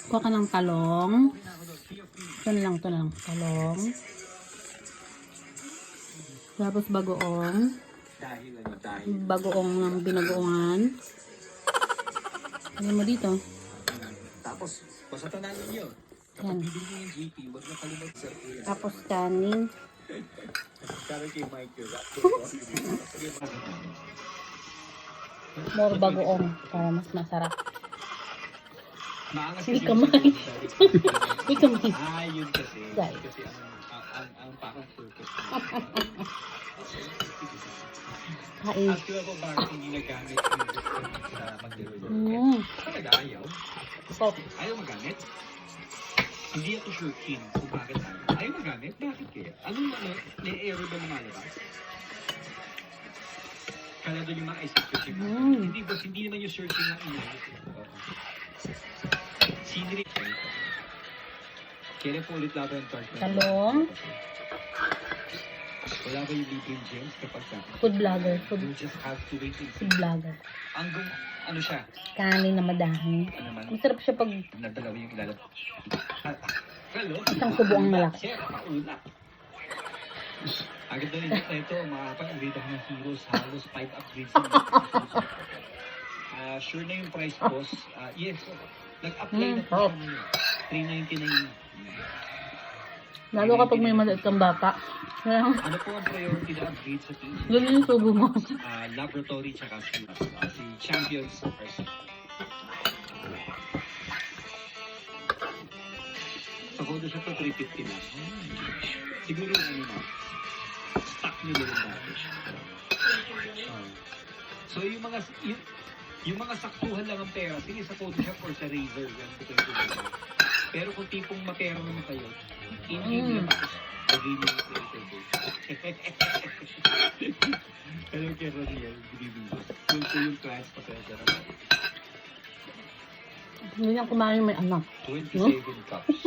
Kuha ka ng talong. Ito na lang. Talong. Tapos bagoong. Bagoong ng binagoongan. Ano mo dito? Tapos, basta tandaan ninyo. Yan. Kapag bibili yung GP, huwag na kalimag sa kuya. Tapos kanin. Sabi kay Mike yun. More bagoong para mas masarap. Maangas Hindi kasi kamay. yung sinabi. Hindi kamay. Yun kasi. Dahil. Kasi ang parang purpose. Kain. Actually ako bakit hindi nagamit yung sa pagdilolo. Talaga ayaw. Stop. Ayaw magamit. Hindi ako sure keen kung bakit ayaw. Ayaw magamit? Bakit kaya? Anong na-error ba lumalabas? Kaya doon yung mga ice cream. Hindi boss, hindi naman yung searching ng inayos. Sinrik. Kailan po ulit laban ang charge? Talong. Wala ba yung libreng gems kapag ka? Food vlogger. You just have to wait and see. Food vlogger. Hanggang, ano siya? Kanin na madami. Ano naman? Masarap siya pag Nadalawa yung ilalab. Hello? isang kubo ang malaki. Sir, paulak. Agad na rin ito, makakapag-upgrade ako ng heroes, halos 5 upgrades na. Sure na yung price, boss. Yes, nag-apply na po siya. 399. Lalo kapag may maliit kang bata. Ano po ang priority na upgrade sa team? Ganun yung tubo mo. Laboratory tsaka si Champions first. Sa Photoshop to 350 lang. Siguro ano na, stock nyo din dati. So yung mga saktuhan lang ang pera, sige sa Photoshop or sa Razer, yan po kayo tuloy. Pero kung tipong mapera naman kayo, in-game na tapos magiging yung creator base. Hello kay Roniel, good evening. Kung po yung class, pasensya na po. Hindi niyang kumain may anak. 27 cups.